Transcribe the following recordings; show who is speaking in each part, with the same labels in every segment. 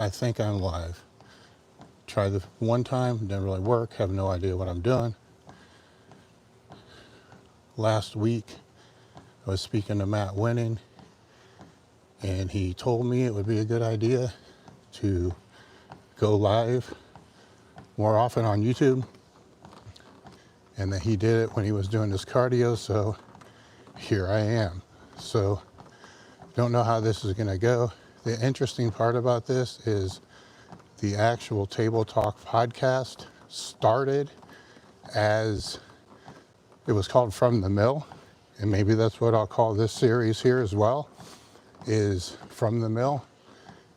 Speaker 1: I think I'm live. Tried the one time, didn't really work, have no idea what I'm doing. Last week, I was speaking to Matt Winning, and he told me it would be a good idea to go live more often on YouTube, and that he did it when he was doing his cardio, so here I am. So, don't know how this is going to go. The interesting part about this is the actual Table Talk podcast started as, it was called From the Mill, and maybe that's what I'll call this series here as well, is From the Mill.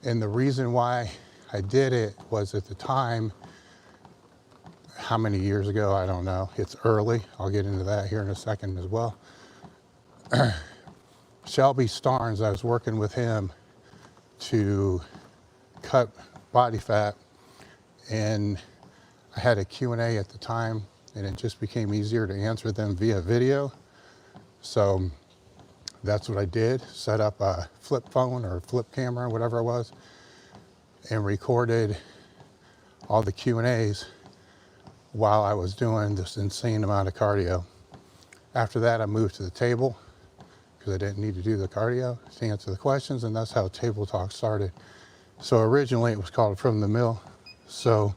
Speaker 1: And the reason why I did it was, at the time, how many years ago, I don't know. It's early. I'll get into that here in a second as well. Shelby Starnes, I was working with him to cut body fat, and I had a Q&A at the time, and it just became easier to answer them via video. So that's what I did, set up a flip phone or flip camera, whatever it was, and recorded all the Q&As while I was doing this insane amount of cardio. After that, I moved to the table because I didn't need to do the cardio to answer the questions, and that's how Table Talk started. So originally it was called From the Mill. So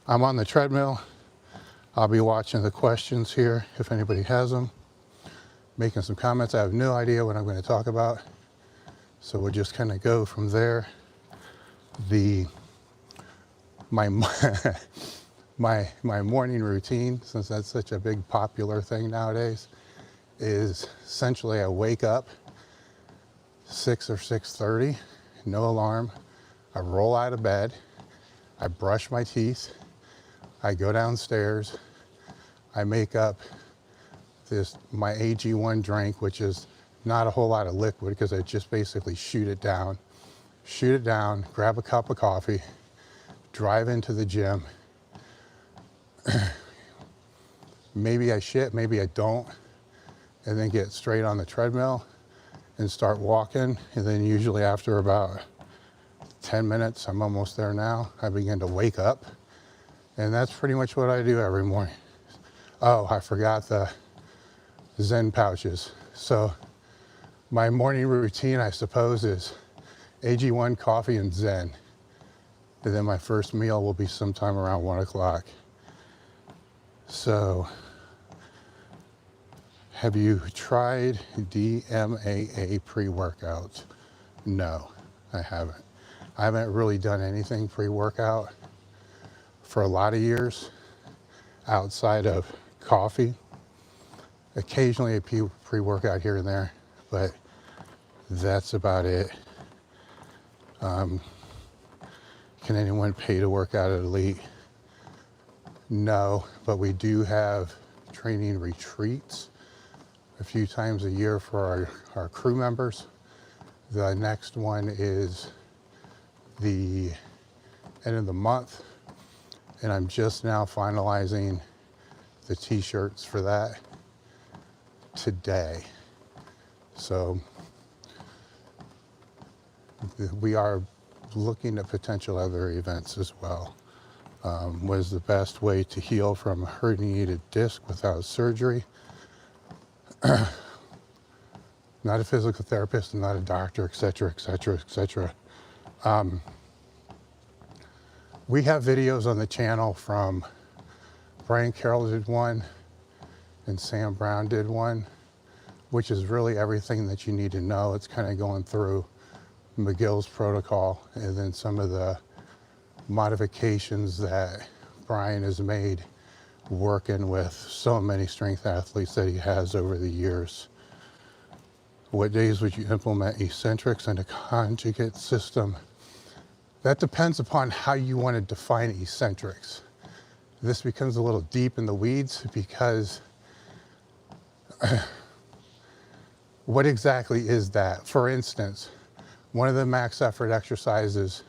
Speaker 1: I'm on the treadmill. I'll be watching the questions here if anybody has them, making some comments. I have no idea what I'm going to talk about, so we'll just kind of go from there. My morning routine, since that's such a big popular thing nowadays, is essentially I wake up 6 or 6:30, no alarm. I roll out of bed, I brush my teeth, I go downstairs, I make up my AG1 drink, which is not a whole lot of liquid because I just basically shoot it down, grab a cup of coffee, drive into the gym. Maybe I shit, maybe I don't, and then get straight on the treadmill and start walking. And then usually after about 10 minutes, I'm almost there now, I begin to wake up. And that's pretty much what I do every morning. Oh, I forgot the Zen pouches. So my morning routine, I suppose, is AG1, coffee, and Zen. And then my first meal will be sometime around 1 o'clock. So, have you tried DMAA pre-workout? No, I haven't. I haven't really done anything pre-workout for a lot of years outside of coffee. Occasionally a pre-workout here and there, but that's about it. Can anyone pay to work out at Elite? No, but we do have training retreats a few times a year for our crew members. The next one is the end of the month, and I'm just now finalizing the t-shirts for that today. So we are looking at potential other events as well. What is the best way to heal from a herniated disc without surgery? Not a physical therapist, I'm not a doctor, etc., etc., etc. We have videos on the channel from Brian Carroll did one, and Sam Brown did one, which is really everything that you need to know. It's kind of going through McGill's protocol and then some of the modifications that Brian has made working with so many strength athletes that he has over the years. What days would you implement eccentrics and a conjugate system? That depends upon how you want to define eccentrics. This becomes a little deep in the weeds because what exactly is that? For instance, one of the max effort exercises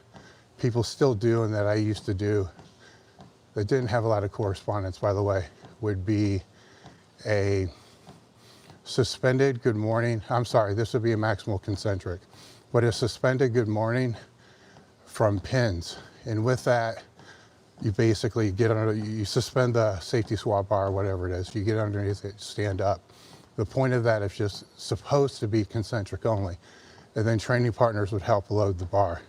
Speaker 1: people still do and that I used to do, that didn't have a lot of correspondence, by the way, would be a suspended good morning. I'm sorry, this would be a maximal concentric, but a suspended good morning from pins. And with that, you basically get under, you suspend the safety swab bar, whatever it is, you get underneath it, stand up. The point of that is just supposed to be concentric only. And then training partners would help load the bar.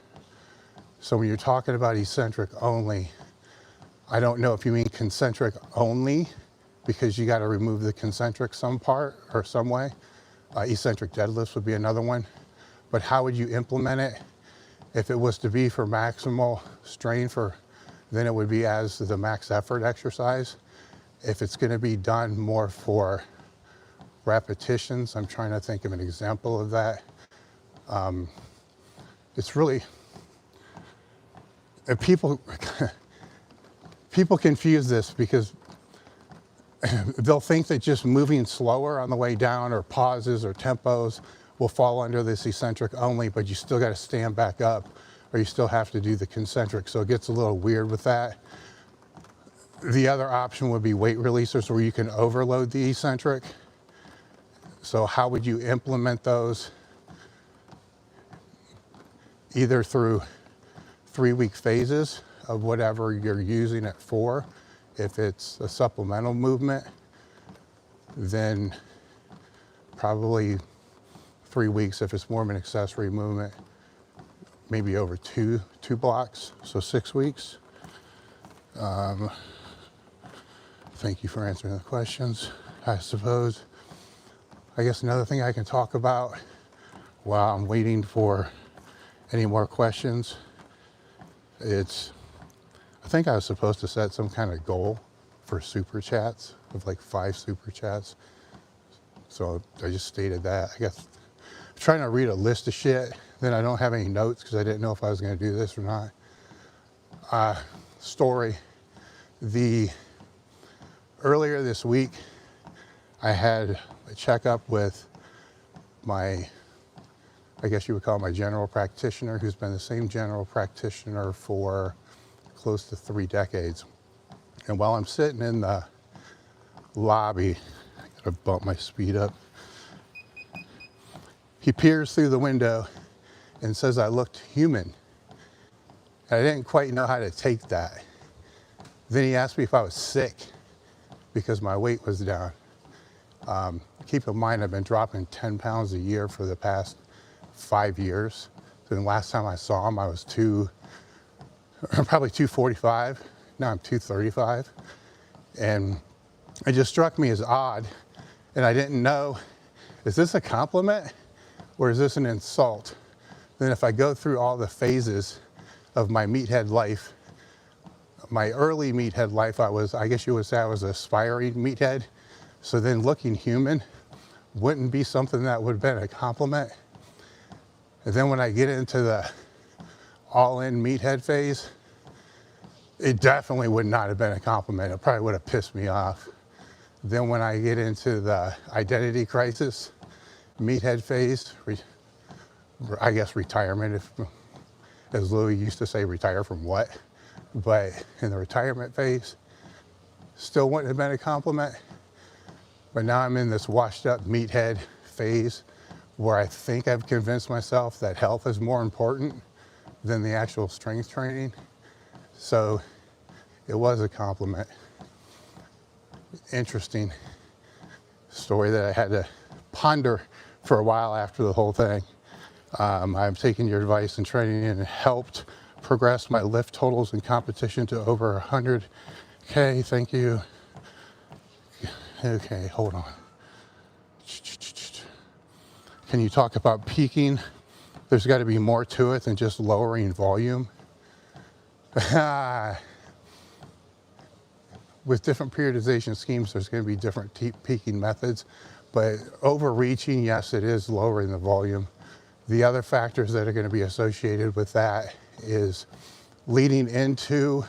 Speaker 1: So when you're talking about eccentric only, I don't know if you mean concentric only, because you got to remove the concentric some part or some way. Eccentric deadlifts would be another one. But how would you implement it? If it was to be for maximal strain, then it would be as the max effort exercise. If it's going to be done more for repetitions, I'm trying to think of an example of that. It's really, people confuse this because they'll think that just moving slower on the way down or pauses or tempos will fall under this eccentric only, but you still got to stand back up or you still have to do the concentric. So it gets a little weird with that. The other option would be weight releasers where you can overload the eccentric. So how would you implement those? Either through 3-week phases of whatever you're using it for. If it's a supplemental movement, then probably 3 weeks. If it's more of an accessory movement, maybe over two blocks, so 6 weeks. Thank you for answering the questions, I suppose. I guess another thing I can talk about while I'm waiting for any more questions, I think I was supposed to set some kind of goal for super chats of like 5 super chats. So I just stated that. I guess I'm trying to read a list of shit, then I don't have any notes because I didn't know if I was going to do this or not. Story. Earlier this week, I had a checkup with my, I guess you would call my general practitioner, who's been the same general practitioner for close to 3 decades. And while I'm sitting in the lobby, I gotta bump my speed up, he peers through the window and says I looked human. And I didn't quite know how to take that. Then he asked me if I was sick because my weight was down. Keep in mind, I've been dropping 10 pounds a year for the past 5 years. So the last time I saw him, I was probably 245. Now I'm 235. And it just struck me as odd. And I didn't know, is this a compliment or is this an insult? Then if I go through all the phases of my meathead life, my early meathead life, I guess you would say I was an aspiring meathead. So then looking human wouldn't be something that would have been a compliment. And then when I get into the all-in meathead phase, it definitely would not have been a compliment. It probably would have pissed me off. Then when I get into the identity crisis, meathead phase, I guess retirement, as Louis used to say, retire from what? But in the retirement phase, still wouldn't have been a compliment. But now I'm in this washed up meathead phase where I think I've convinced myself that health is more important than the actual strength training. So it was a compliment. Interesting story that I had to ponder for a while after the whole thing. I'm taking your advice and training and it helped progress my lift totals in competition to over 100K. Thank you. Okay, hold on. Can you talk about peaking? There's got to be more to it than just lowering volume. With different periodization schemes, there's going to be different peaking methods, but overreaching, yes, it is lowering the volume. The other factors that are going to be associated with that is leading into,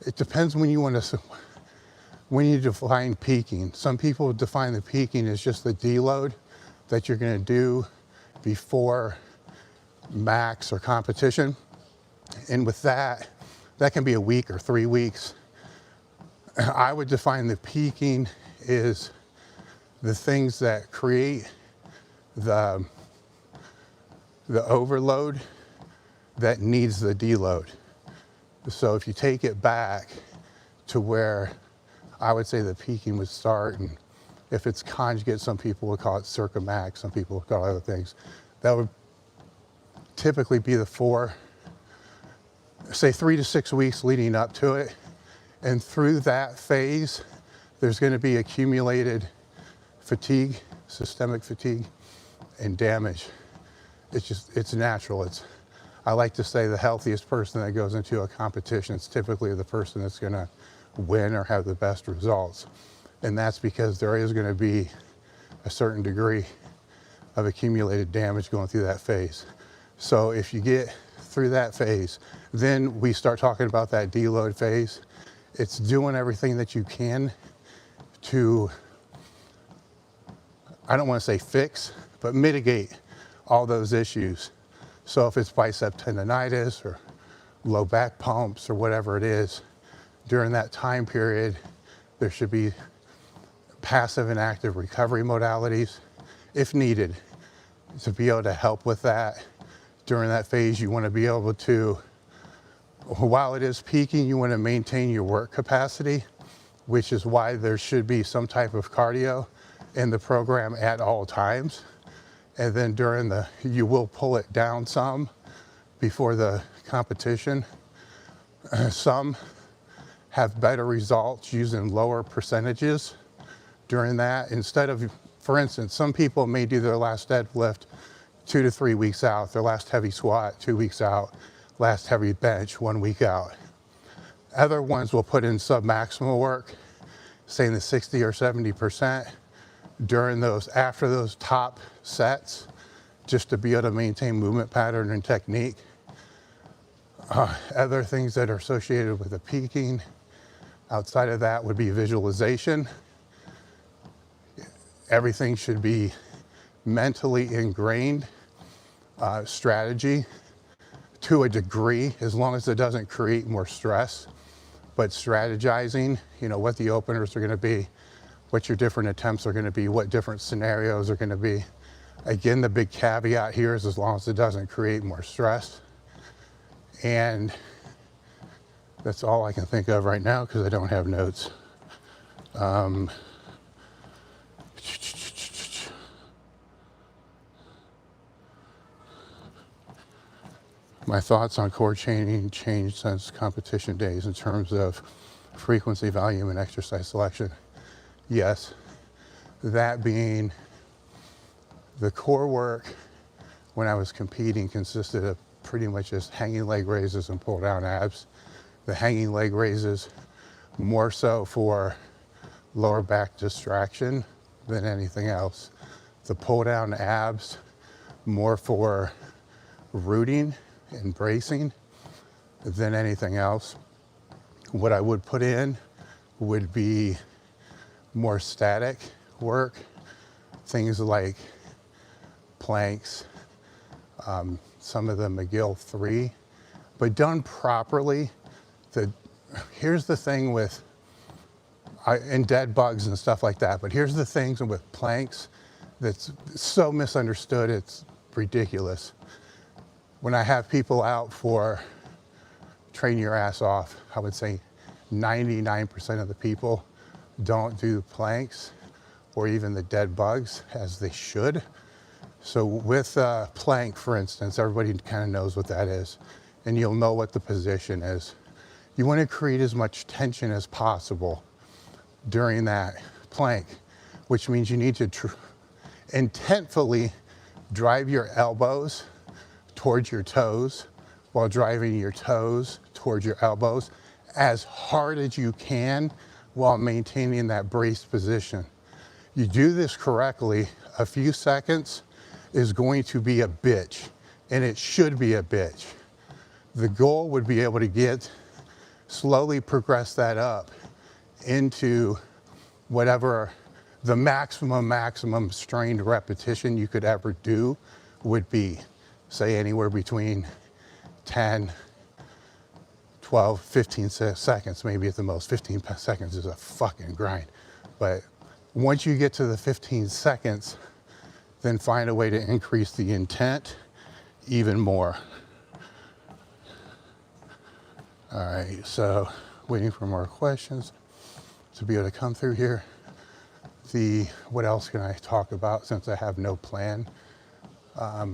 Speaker 1: it depends when you define peaking. Some people define the peaking as just the deload that you're going to do before max or competition. And with that can be a week or 3 weeks. I would define the peaking is the things that create the overload that needs the deload. So if you take it back to where I would say the peaking would start, and if it's conjugate, some people would call it circa max, some people would call it other things. That would typically be the 3 to 6 weeks leading up to it. And through that phase, there's going to be accumulated fatigue, systemic fatigue, and damage. It's natural. I like to say the healthiest person that goes into a competition is typically the person that's going to win or have the best results. And that's because there is going to be a certain degree of accumulated damage going through that phase. So if you get through that phase, then we start talking about that deload phase. It's doing everything that you can to, I don't want to say fix, but mitigate all those issues. So if it's bicep tendonitis or low back pumps or whatever it is, during that time period, there should be passive and active recovery modalities, if needed, to be able to help with that. During that phase, you want to be able to, while it is peaking, you want to maintain your work capacity, which is why there should be some type of cardio in the program at all times. And then you will pull it down some before the competition. Some have better results using lower percentages during that. Instead of, for instance, some people may do their last deadlift 2 to 3 weeks out, their last heavy squat 2 weeks out, last heavy bench 1 week out. Other ones will put in sub-maximal work, say in the 60 or 70% after those top sets, just to be able to maintain movement pattern and technique. Other things that are associated with the peaking outside of that would be visualization. Everything should be mentally ingrained. Strategy to a degree, as long as it doesn't create more stress, but strategizing, what the openers are going to be, what your different attempts are going to be, what different scenarios are going to be. Again, the big caveat here is as long as it doesn't create more stress. And that's all I can think of right now because I don't have notes. My thoughts on core training changed since competition days in terms of frequency, volume, and exercise selection. Yes, that being the core work when I was competing consisted of pretty much just hanging leg raises and pull down abs. The hanging leg raises more so for lower back distraction than anything else. The pull down abs more for rooting and bracing than anything else. What I would put in would be more static work, things like planks, some of the McGill 3, but done properly. Here's the thing with, and dead bugs and stuff like that, but here's the things with planks that's so misunderstood, it's ridiculous. When I have people out for train your ass off, I would say 99% of the people don't do planks or even the dead bugs as they should. So with a plank, for instance, everybody kind of knows what that is, and you'll know what the position is. You want to create as much tension as possible during that plank, which means you need to intentfully drive your elbows towards your toes while driving your toes towards your elbows as hard as you can while maintaining that braced position. You do this correctly, a few seconds is going to be a bitch, and it should be a bitch. The goal would be able to slowly progress that up into whatever the maximum strained repetition you could ever do would be. Say anywhere between 10, 12, 15 seconds, maybe at the most. 15 seconds is a fucking grind. But once you get to the 15 seconds, then find a way to increase the intent even more. All right, so waiting for more questions to be able to come through here. What else can I talk about since I have no plan? I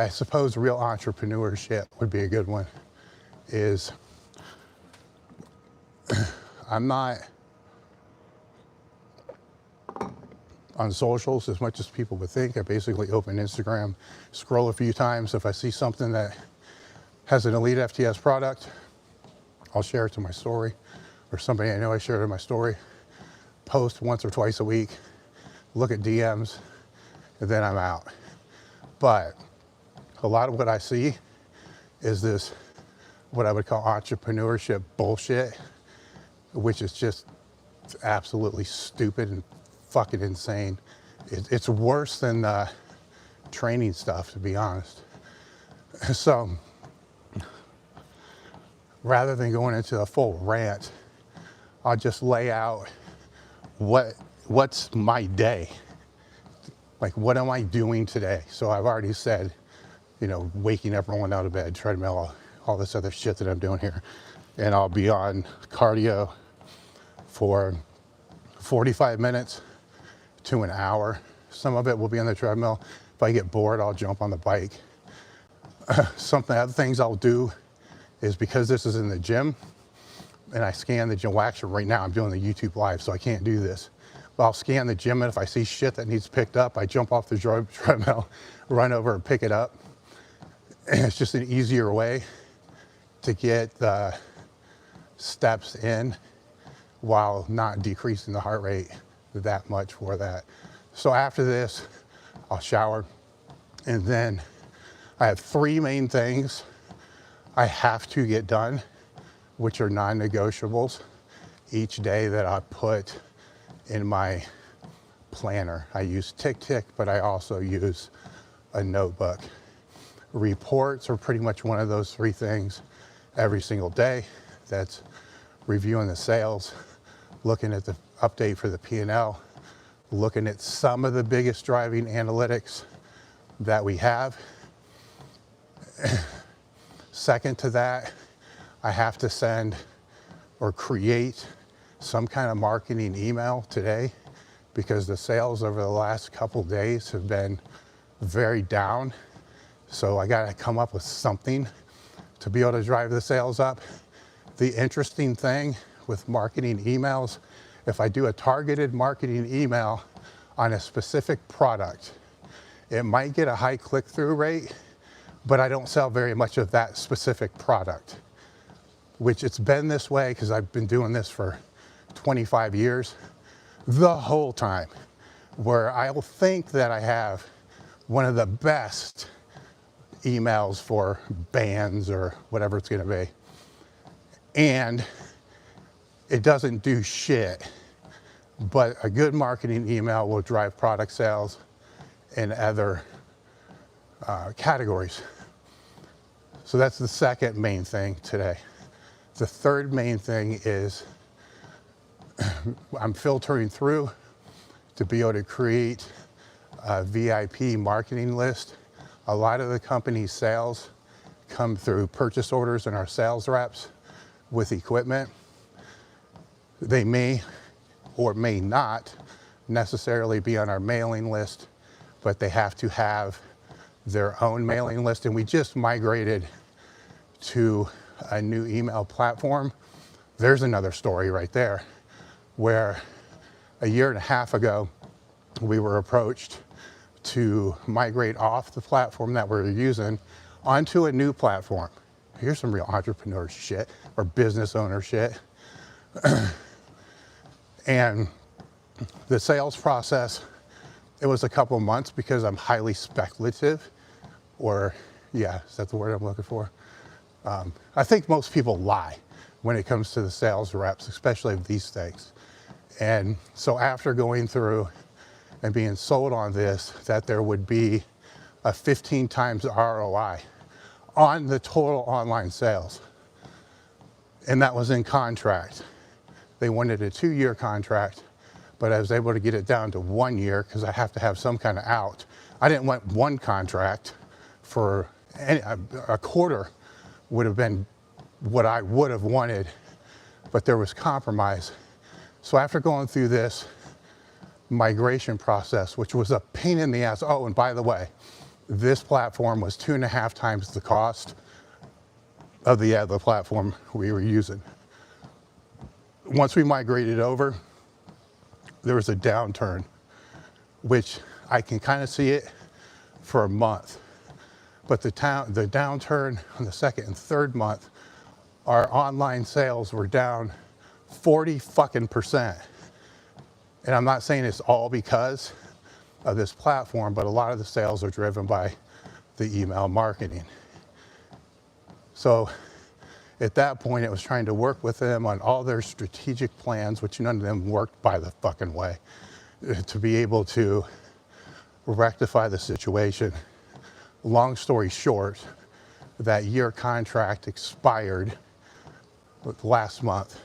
Speaker 1: suppose real entrepreneurship would be a good one. I'm not on socials as much as people would think. I basically open Instagram, scroll a few times. If I see something that has an Elite FTS product, I'll share it to my story, or somebody I know I share it to my story, post once or twice a week, look at DMs, and then I'm out. But a lot of what I see is this, what I would call entrepreneurship bullshit, which is just absolutely stupid and fucking insane. It's worse than the training stuff, to be honest. So rather than going into a full rant, I'll just lay out what's my day. Like, what am I doing today? So I've already said, you know, waking up, rolling out of bed, treadmill, all this other shit that I'm doing here. And I'll be on cardio for 45 minutes to an hour. Some of it will be on the treadmill. If I get bored, I'll jump on the bike. Other things I'll do is, because this is in the gym and I scan the gym. Well, actually right now I'm doing the YouTube live, so I can't do this. But I'll scan the gym, and if I see shit that needs picked up, I jump off the treadmill, run over and pick it up. And it's just an easier way to get the steps in while not decreasing the heart rate that much for that. So after this, I'll shower, and then I have 3 main things I have to get done, which are non-negotiables each day that I put in my planner. I use TickTick, but I also use a notebook. Reports are pretty much one of those 3 things every single day. That's reviewing the sales, looking at the update for the P&L, looking at some of the biggest driving analytics that we have. Second to that, I have to send or create some kind of marketing email today, because the sales over the last couple days have been very down. So I got to come up with something to be able to drive the sales up. The interesting thing with marketing emails, if I do a targeted marketing email on a specific product, it might get a high click-through rate, but I don't sell very much of that specific product, which it's been this way because I've been doing this for 25 years, the whole time, where I'll think that I have one of the best emails for bands or whatever it's going to be, and it doesn't do shit. But a good marketing email will drive product sales in other categories. So that's the second main thing today. The third main thing is I'm filtering through to be able to create a VIP marketing list. A lot of the company's sales come through purchase orders and our sales reps with equipment. They may or may not necessarily be on our mailing list, but they have to have their own mailing list. And we just migrated to a new email platform. There's another story right there, where a year and a half ago, we were approached to migrate off the platform that we're using onto a new platform. Here's some real entrepreneur shit, or business owner shit. And the sales process, it was a couple months because I'm highly speculative, or yeah, is that the word I'm looking for? I think most people lie when it comes to the sales reps, especially of these things. And so after going through and being sold on this, that there would be a 15 times ROI on the total online sales. And that was in contract. They wanted a 2-year contract, but I was able to get it down to 1 year because I have to have some kind of out. I didn't want one contract for a quarter, would have been what I would have wanted, but there was compromise. So after going through this migration process, which was a pain in the ass. Oh, and by the way, this platform was 2.5 times the cost of the other platform we were using. Once we migrated over, there was a downturn, which I can kind of see it for a month. But the downturn on the second and third month, our online sales were down 40%. And I'm not saying it's all because of this platform, but a lot of the sales are driven by the email marketing. So at that point, it was trying to work with them on all their strategic plans, which none of them worked by the fucking way, to be able to rectify the situation. Long story short, that year contract expired last month.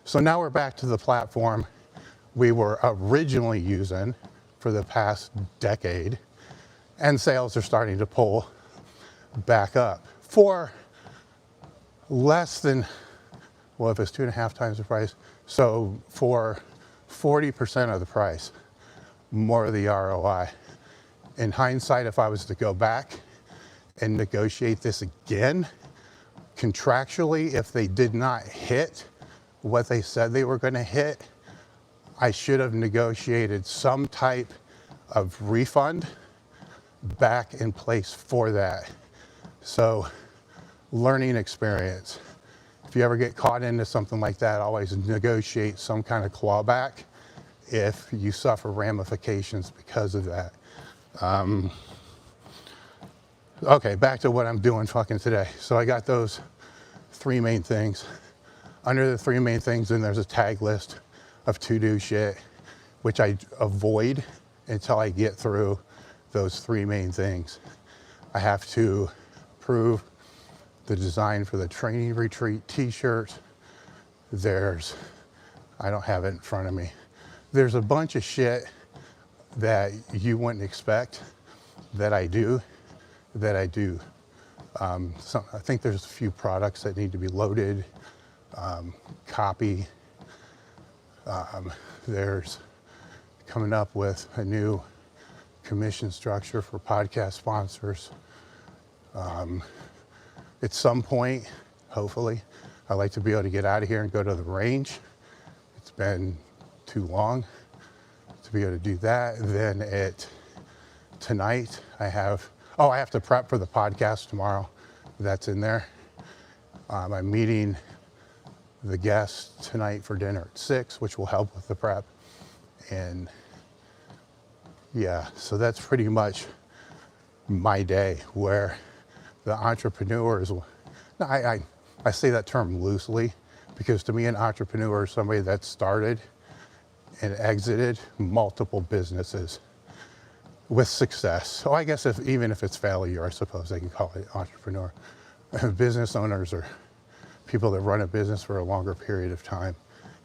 Speaker 1: So now we're back to the platform we were originally using for the past decade, and sales are starting to pull back up for less than, well, if it's 2.5 times the price, so for 40% of the price, more of the ROI. In hindsight, if I was to go back and negotiate this again, contractually, if they did not hit what they said they were going to hit, I should have negotiated some type of refund back in place for that. So, learning experience. If you ever get caught into something like that, always negotiate some kind of clawback if you suffer ramifications because of that. Okay, back to what I'm doing fucking today. So I got those 3 main things. Under the 3 main things, then there's a tag list of to-do shit, which I avoid until I get through those 3 main things. I have to approve the design for the training retreat t-shirt. I don't have it in front of me. There's a bunch of shit that you wouldn't expect that I do. I think there's a few products that need to be loaded, copy. There's coming up with a new commission structure for podcast sponsors. At some point, hopefully, I'd like to be able to get out of here and go to the range. It's been too long to be able to do that. Then tonight, I have to prep for the podcast tomorrow. That's in there. I'm meeting the guests tonight for dinner at 6, which will help with the prep. And yeah, so that's pretty much my day, where the entrepreneurs, I say that term loosely, because to me an entrepreneur is somebody that started and exited multiple businesses with success. So I guess even if it's failure, I suppose they can call it entrepreneur. Business owners are people that run a business for a longer period of time,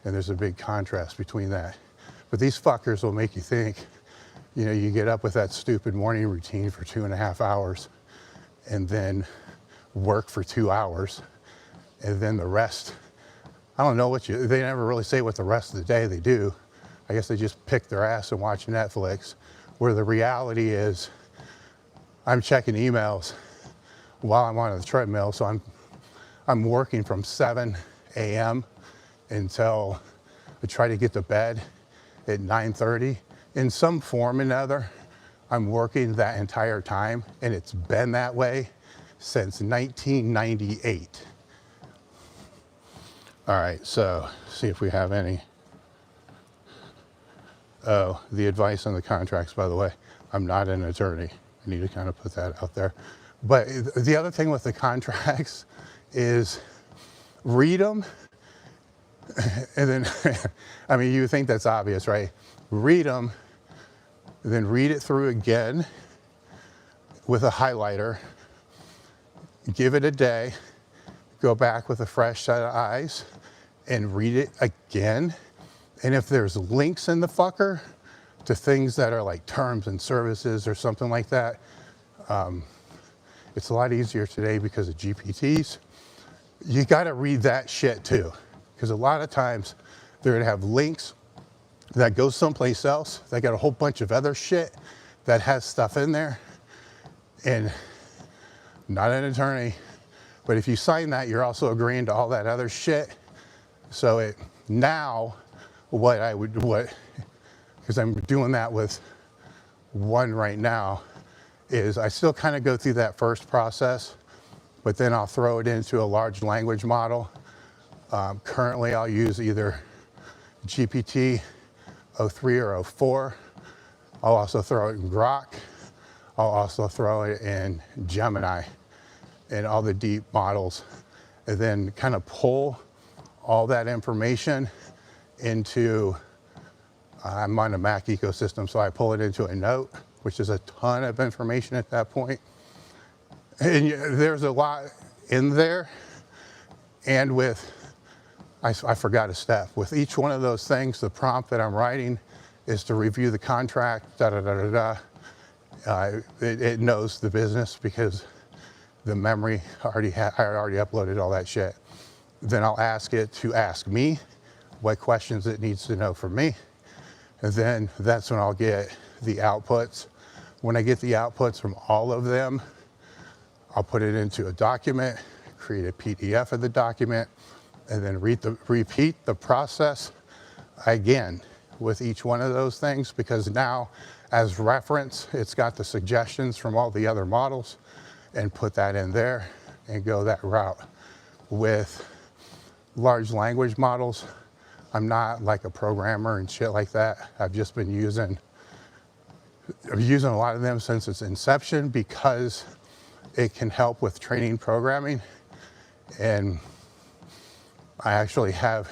Speaker 1: and there's a big contrast between that. But these fuckers will make you think, you get up with that stupid morning routine for 2.5 hours, and then work for 2 hours, and then the rest, I don't know they never really say what the rest of the day they do. I guess they just pick their ass and watch Netflix, where the reality is I'm checking emails while I'm on the treadmill, so I'm working from 7 a.m. until I try to get to bed at 9:30. In some form or another, I'm working that entire time, and it's been that way since 1998. All right, so see if we have any. Oh, the advice on the contracts, by the way, I'm not an attorney. I need to kind of put that out there. But the other thing with the contracts is read them, and then, I mean, you think that's obvious, right? Read them, then read it through again with a highlighter, give it a day, go back with a fresh set of eyes, and read it again. And if there's links in the fucker to things that are like terms and services or something like that, it's a lot easier today because of GPTs. you got to read that shit too. Because a lot of times they're going to have links that go someplace else. They got a whole bunch of other shit that has stuff in there. And not an attorney, but if you sign that, you're also agreeing to all that other shit. So because I'm doing that with one right now, is I still kind of go through that first process, but then I'll throw it into a large language model. Currently, I'll use either GPT 03 or 04. I'll also throw it in Grok. I'll also throw it in Gemini and all the deep models, and then kind of pull all that information into, I'm on a Mac ecosystem, so I pull it into a note, which is a ton of information at that point. And there's a lot in there. And I forgot a step. With each one of those things, the prompt that I'm writing is to review the contract, it knows the business because the memory I already uploaded all that shit. Then I'll ask it to ask me what questions it needs to know from me. And then that's when I'll get the outputs. When I get the outputs from all of them, I'll put it into a document, create a PDF of the document, and then repeat the process again with each one of those things, because now as reference, it's got the suggestions from all the other models, and put that in there and go that route. With large language models, I'm not like a programmer and shit like that. I've just been using a lot of them since its inception because it can help with training programming. And I actually have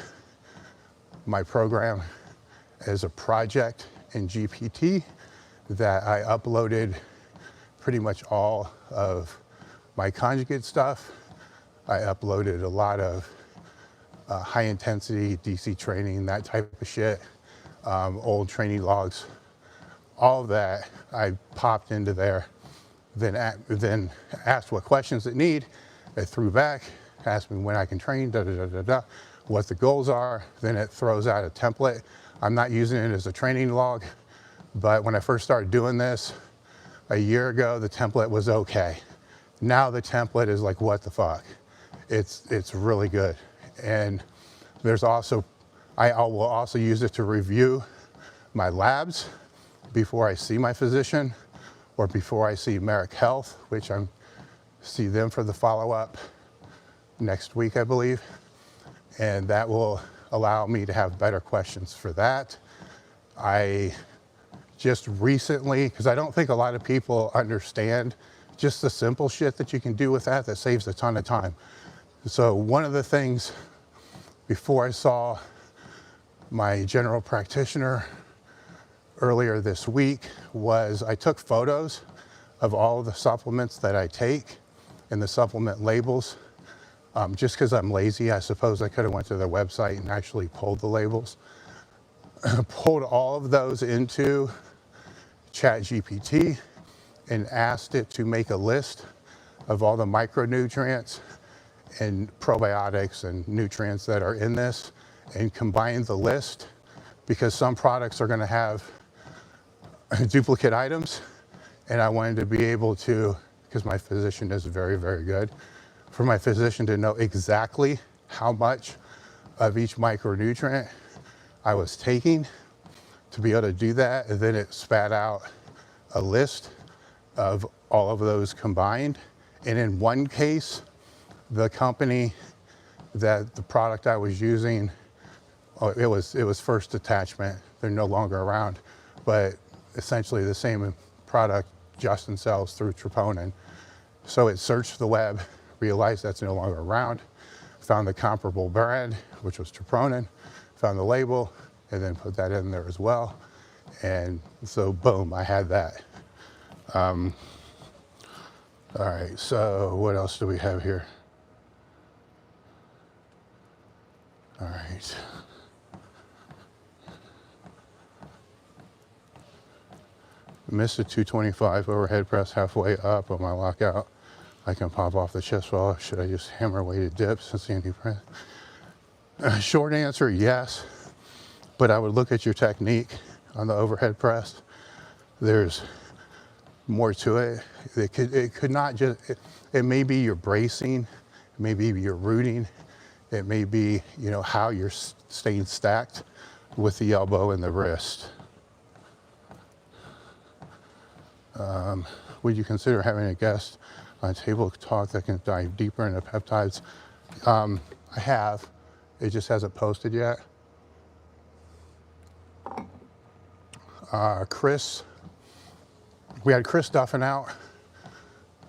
Speaker 1: my program as a project in GPT that I uploaded pretty much all of my Conjugate stuff. I uploaded a lot of high intensity DC training, that type of shit, old training logs, all of that I popped into there, then asked what questions it need, it threw back, asked me when I can train, what the goals are, then it throws out a template. I'm not using it as a training log, but when I first started doing this a year ago, the template was okay. Now the template is like, what the fuck? It's really good. And there's also, I will also use it to review my labs before I see my physician or before I see Merrick Health, which I see them for the follow-up next week, I believe. And that will allow me to have better questions for that. I just recently, because I don't think a lot of people understand just the simple shit that you can do with that saves a ton of time. So one of the things before I saw my general practitioner earlier this week was I took photos of all of the supplements that I take and the supplement labels. Just because I'm lazy, I suppose I could have went to their website and actually pulled the labels. Pulled all of those into ChatGPT and asked it to make a list of all the micronutrients and probiotics and nutrients that are in this and combine the list, because some products are going to have duplicate items, and I wanted to be able to, because my physician is very, very good, for my physician to know exactly how much of each micronutrient I was taking, to be able to do that. And then it spat out a list of all of those combined. And in one case, the company that the product I was using, it was First Attachment. They're no longer around, but essentially the same product Justin sells through Troponin. So it searched the web, realized that's no longer around, found the comparable brand, which was Troponin, found the label, and then put that in there as well. And so boom, I had that. All right, so what else do we have here? All right. Missed a 225 overhead press halfway up on my lockout. I can pop off the chest wall. Should I just hammer weighted dips and see any press? Short answer, yes. But I would look at your technique on the overhead press. There's more to it. It could not just, it may be your bracing, it may be your rooting, it may be, you know, how you're staying stacked with the elbow and the wrist. Would you consider having a guest on Table Talk that can dive deeper into peptides? I have. It just hasn't posted yet. Chris, we had Chris Duffin out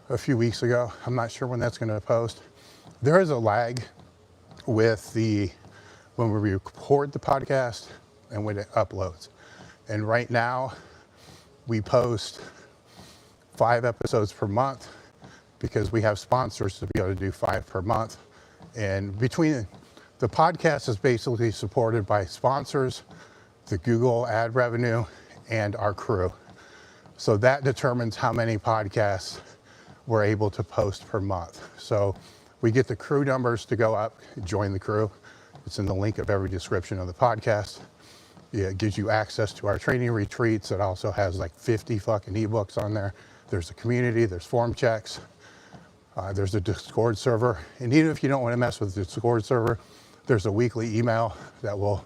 Speaker 1: a few weeks ago. I'm not sure when that's going to post. There is a lag with when we record the podcast and when it uploads. And right now we post 5 episodes per month because we have sponsors to be able to do 5 per month. And between the podcast is basically supported by sponsors, the Google ad revenue, and our crew. So that determines how many podcasts we're able to post per month. So we get the crew numbers to go up, join the crew. It's in the link of every description of the podcast. Yeah, it gives you access to our training retreats. It also has like 50 fucking eBooks on there. There's a community, there's form checks, there's a Discord server. And even if you don't want to mess with the Discord server, there's a weekly email that will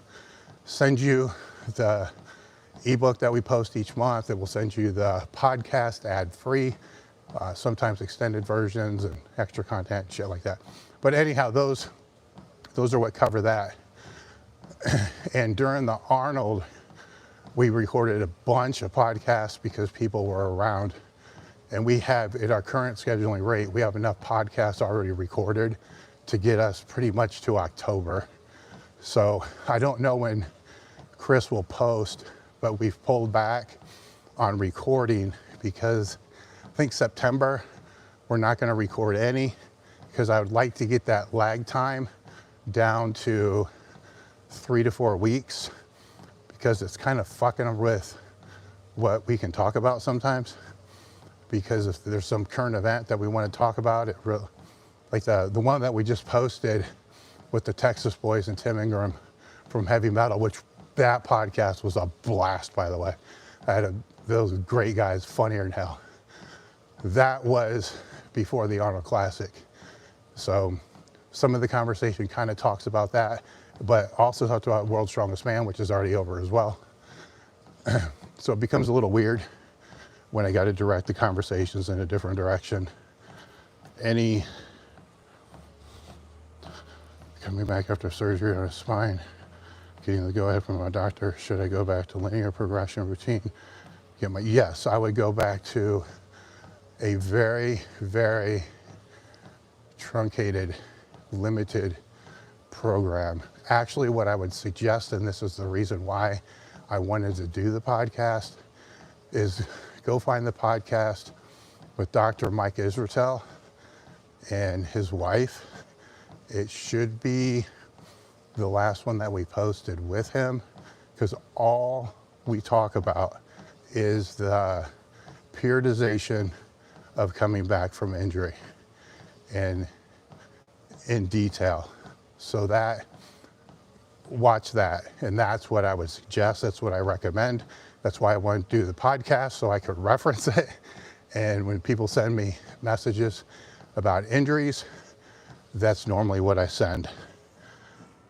Speaker 1: send you the ebook that we post each month. It will send you the podcast ad-free, sometimes extended versions and extra content, shit like that. But anyhow, those are what cover that. And during the Arnold, we recorded a bunch of podcasts because people were around. And we have, at our current scheduling rate, we have enough podcasts already recorded to get us pretty much to October. So I don't know when Chris will post, but we've pulled back on recording because I think September, we're not going to record any because I would like to get that lag time down to 3 to 4 weeks because it's kind of fucking with what we can talk about sometimes. Because if there's some current event that we want to talk about, like the one that we just posted with the Texas boys and Tim Ingram from Heavy Metal, which that podcast was a blast, by the way. Those great guys, funnier than hell. That was before the Arnold Classic. So some of the conversation kind of talks about that, but also talked about World's Strongest Man, which is already over as well. So it becomes a little weird when I got to direct the conversations in a different direction. Coming back after surgery on his spine, getting the go-ahead from my doctor, should I go back to linear progression routine? Yes, I would go back to a very, very truncated, limited program. Actually, what I would suggest, and this is the reason why I wanted to do the podcast, is go find the podcast with Dr. Mike Israetel and his wife. It should be the last one that we posted with him because all we talk about is the periodization of coming back from injury and in detail. So watch that. And that's what I would suggest. That's what I recommend. That's why I wanted to do the podcast so I could reference it. And when people send me messages about injuries, that's normally what I send.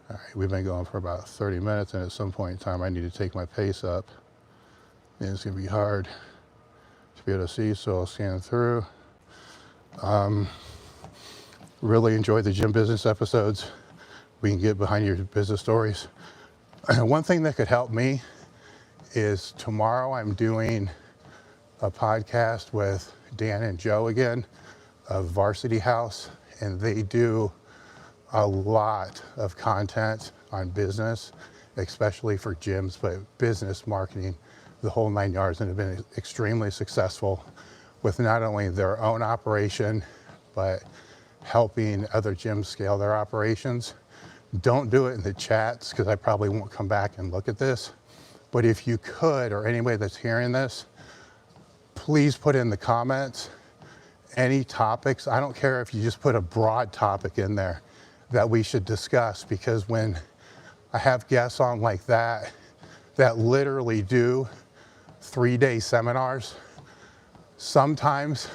Speaker 1: All right, we've been going for about 30 minutes, and at some point in time, I need to take my pace up. And it's gonna be hard to be able to see, so I'll scan through. Really enjoyed the gym business episodes. We can get behind your business stories. One thing that could help me is tomorrow I'm doing a podcast with Dan and Joe again of Varsity House, and they do a lot of content on business, especially for gyms, but business marketing, the whole 9 yards, and have been extremely successful with not only their own operation, but helping other gyms scale their operations. Don't do it in the chats because I probably won't come back and look at this. But if you could, or anybody that's hearing this, please put in the comments any topics, I don't care if you just put a broad topic in there that we should discuss, because when I have guests on like that literally do 3-day seminars, sometimes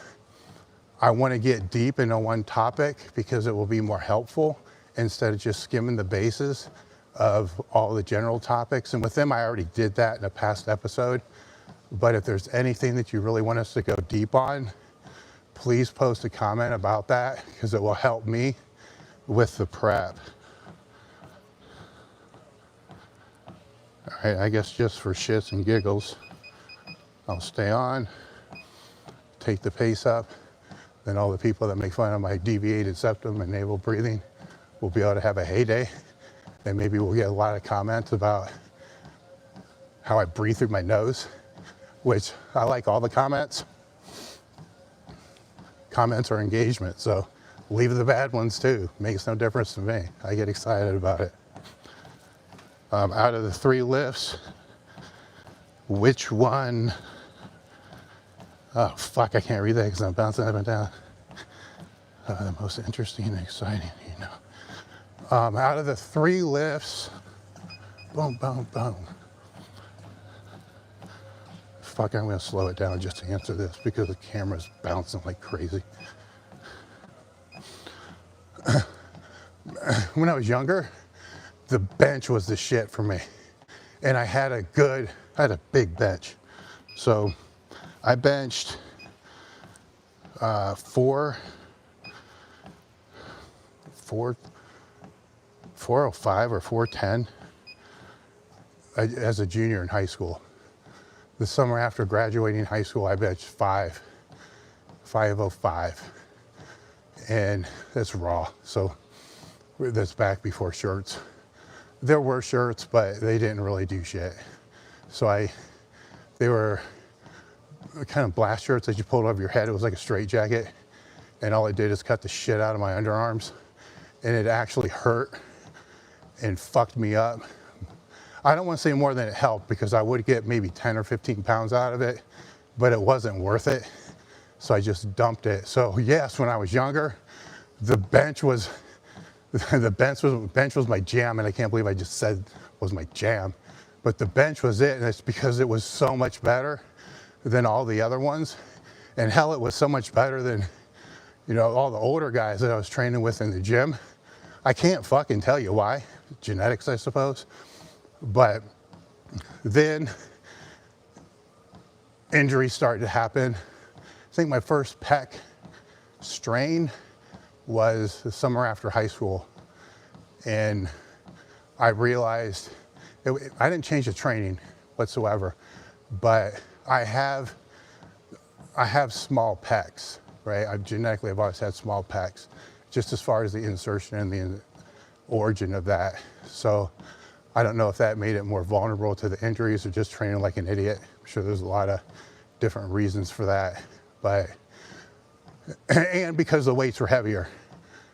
Speaker 1: I want to get deep into one topic because it will be more helpful instead of just skimming the bases of all the general topics. And with them, I already did that in a past episode. But if there's anything that you really want us to go deep on, please post a comment about that, because it will help me with the prep. All right, I guess just for shits and giggles, I'll stay on, take the pace up, then all the people that make fun of my deviated septum and navel breathing will be able to have a heyday. And maybe we'll get a lot of comments about how I breathe through my nose, which I like all the comments. Comments are engagement, so leave the bad ones too. Makes no difference to me. I get excited about it. Out of the 3 lifts, which one? Oh, fuck, I can't read that because I'm bouncing up and down. The most interesting and exciting, you know. Out of the 3 lifts, boom, boom, boom. Fuck, I'm gonna slow it down just to answer this because the camera's bouncing like crazy. When I was younger, the bench was the shit for me. And I had a big bench. So I benched 405 or 410 as a junior in high school. The summer after graduating high school, I benched 505. And that's raw. So that's back before shirts. There were shirts, but they didn't really do shit. So they were kind of blast shirts that you pulled over your head. It was like a straight jacket. And all it did is cut the shit out of my underarms. And it actually hurt and fucked me up. I don't want to say more than it helped, because I would get maybe 10 or 15 pounds out of it, but it wasn't worth it. So I just dumped it. So yes, when I was younger, the bench was my jam, and I can't believe I just said was my jam. But the bench was it, and it's because it was so much better than all the other ones. And hell, it was so much better than, you know, all the older guys that I was training with in the gym. I can't fucking tell you why. Genetics, I suppose. But then injuries started to happen. I think my first pec strain was the summer after high school. And I realized I didn't change the training whatsoever, but I have small pecs, right? I've always had small pecs, just as far as the insertion and the origin of that. So I don't know if that made it more vulnerable to the injuries or just training like an idiot. I'm sure there's a lot of different reasons for that, and because the weights were heavier.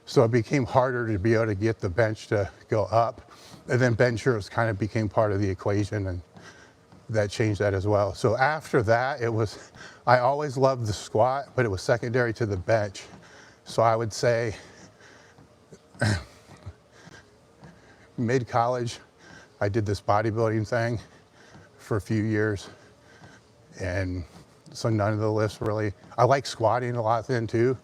Speaker 1: So it became harder to be able to get the bench to go up. And then bench shirts kind of became part of the equation, and that changed that as well. So after that, I always loved the squat, but it was secondary to the bench. So I would say mid-college, I did this bodybuilding thing for a few years. And so none of the lifts really, I like squatting a lot then too,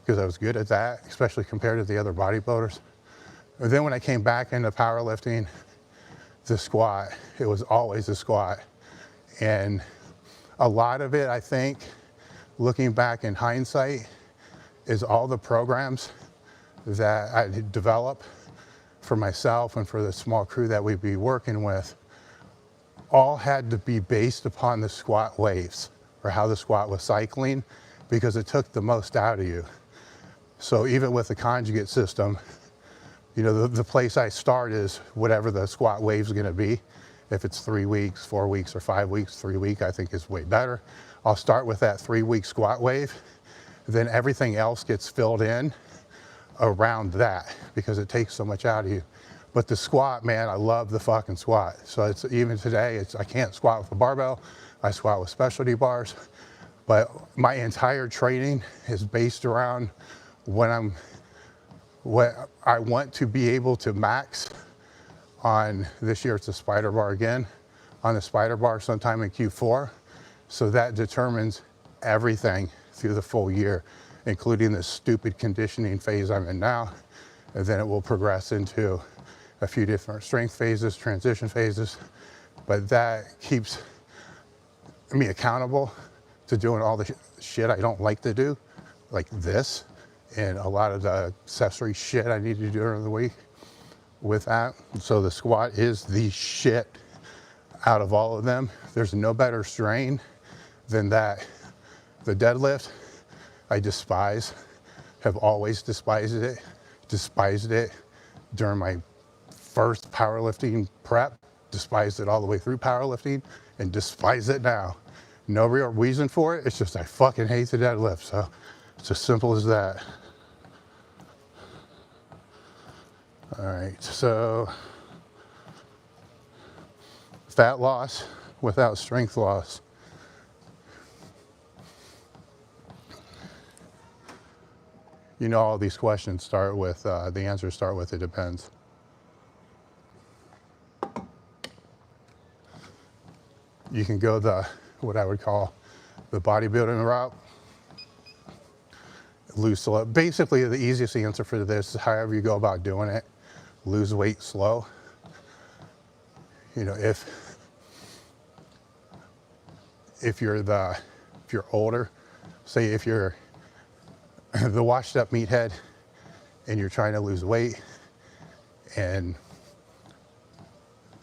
Speaker 1: because I was good at that, especially compared to the other bodybuilders. And then when I came back into powerlifting, the squat, it was always the squat. And a lot of it, I think, looking back in hindsight, is all the programs that I developed for myself and for the small crew that we'd be working with, all had to be based upon the squat waves, or how the squat was cycling, because it took the most out of you. So even with the conjugate system, you know, the place I start is whatever the squat wave is going to be. If it's 3 weeks, 4 weeks, or 5 weeks, 3 week, I think is way better. I'll start with that 3-week squat wave. Then everything else gets filled in around that, because it takes so much out of you. But the squat, man, I love the fucking squat. So it's even today, I can't squat with a barbell. I squat with specialty bars. But my entire training is based around what I want to be able to max on. This year it's a spider bar again, on the spider bar sometime in Q4. So that determines everything through the full year, including the stupid conditioning phase I'm in now. And then it will progress into a few different strength phases, transition phases. But that keeps me accountable to doing all the shit I don't like to do, like this, and a lot of the accessory shit I need to do during the week with that. So the squat is the shit out of all of them. There's no better strain than that. The deadlift, I despise, have always despised it during my first powerlifting prep, despised it all the way through powerlifting, and despise it now. No real reason for it, it's just I fucking hate the deadlift, so it's as simple as that. All right, so fat loss without strength loss. You know, all these questions start with, the answers start with, it depends. You can go what I would call the bodybuilding route. Lose slow. Basically, the easiest answer for this is however you go about doing it. Lose weight slow. You know, if you're older, say if you're the washed up meathead and you're trying to lose weight, and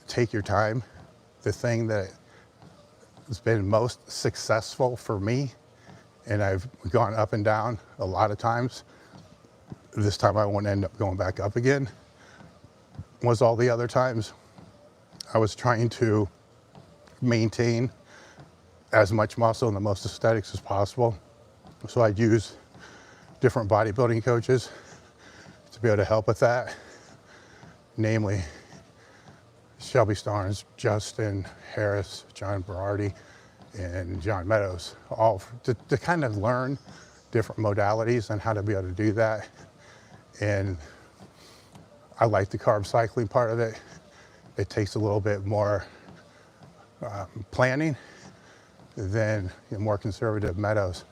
Speaker 1: take your time. The thing that has been most successful for me, and I've gone up and down a lot of times, this time I won't end up going back up again, was all the other times I was trying to maintain as much muscle and the most aesthetics as possible. So I'd use different bodybuilding coaches to be able to help with that, namely Shelby Starnes, Justin Harris, John Berardi, and John Meadows, all to kind of learn different modalities and how to be able to do that. And I like the carb cycling part of it. It takes a little bit more planning than more conservative Meadows.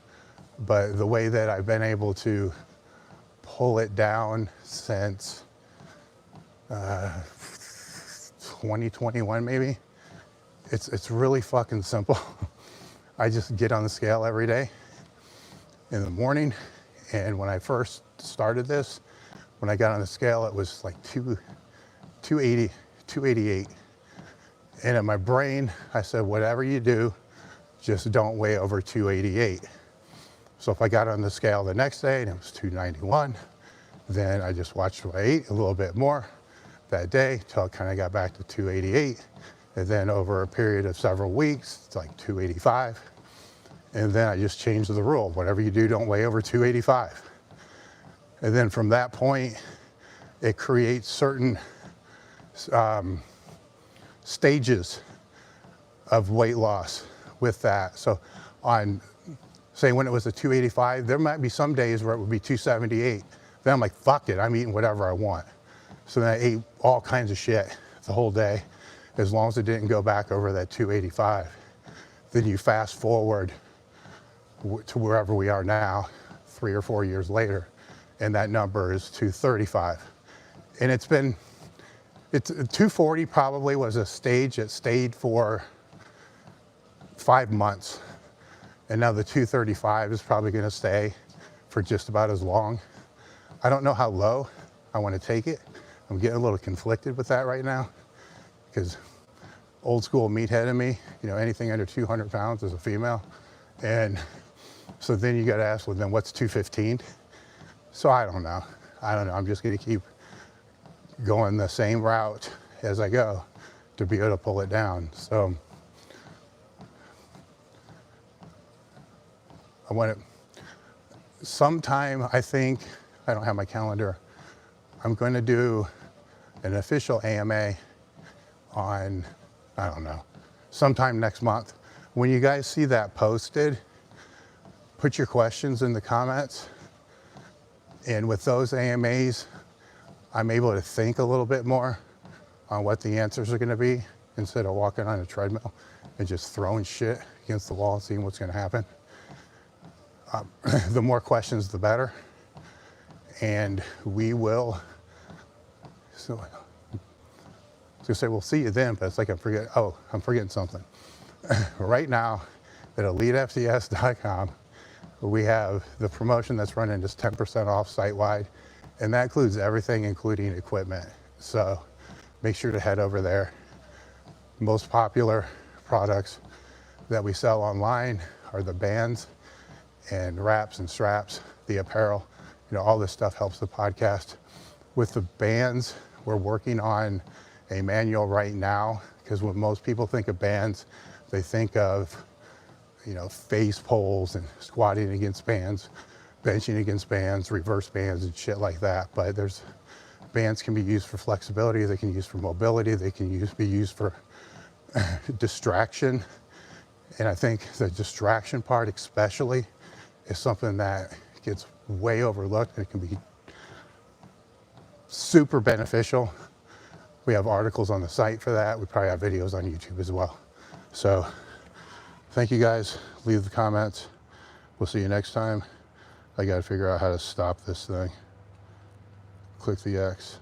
Speaker 1: But the way that I've been able to pull it down since 2021 maybe, it's really fucking simple. I just get on the scale every day in the morning, and when I first started this, when I got on the scale, it was like 280, 288. And in my brain, I said, whatever you do, just don't weigh over 288. So if I got on the scale the next day and it was 291, then I just watched what I ate a little bit more that day till it kind of got back to 288. And then over a period of several weeks, it's like 285. And then I just changed the rule. Whatever you do, don't weigh over 285. And then from that point, it creates certain stages of weight loss with that. So on, say when it was a 285, there might be some days where it would be 278. Then I'm like, fuck it, I'm eating whatever I want. So then I ate all kinds of shit the whole day, as long as it didn't go back over that 285. Then you fast forward to wherever we are now, 3 or 4 years later, and that number is 235. And it's 240 probably was a stage that stayed for 5 months. And now the 235 is probably gonna stay for just about as long. I don't know how low I wanna take it. I'm getting a little conflicted with that right now, because old school meathead in me, you know, anything under 200 pounds is a female. And so then you gotta ask, well, then what's 215? So I don't know. I'm just gonna keep going the same route as I go to be able to pull it down. So I want to, sometime, I think, I don't have my calendar, I'm going to do an official AMA on, I don't know, sometime next month. When you guys see that posted, put your questions in the comments. And with those AMAs, I'm able to think a little bit more on what the answers are gonna be instead of walking on a treadmill and just throwing shit against the wall and seeing what's gonna happen. The more questions, the better. And we will, so I was gonna say, we'll see you then, but it's like I'm forgetting something. Right now at elitefts.com, we have the promotion that's running just 10% off site-wide, and that includes everything, including equipment. So make sure to head over there. Most popular products that we sell online are the bands and wraps and straps, the apparel. You know, all this stuff helps the podcast. With the bands, we're working on a manual right now, because when most people think of bands, they think of, you know, face pulls and squatting against bands, benching against bands, reverse bands and shit like that. But bands can be used for flexibility, they can be used for mobility, they can be used for distraction. And I think the distraction part especially is something that gets way overlooked. It can be super beneficial. We have articles on the site for that. We probably have videos on YouTube as well. So thank you guys. Leave the comments. We'll see you next time. I got to figure out how to stop this thing. Click the X.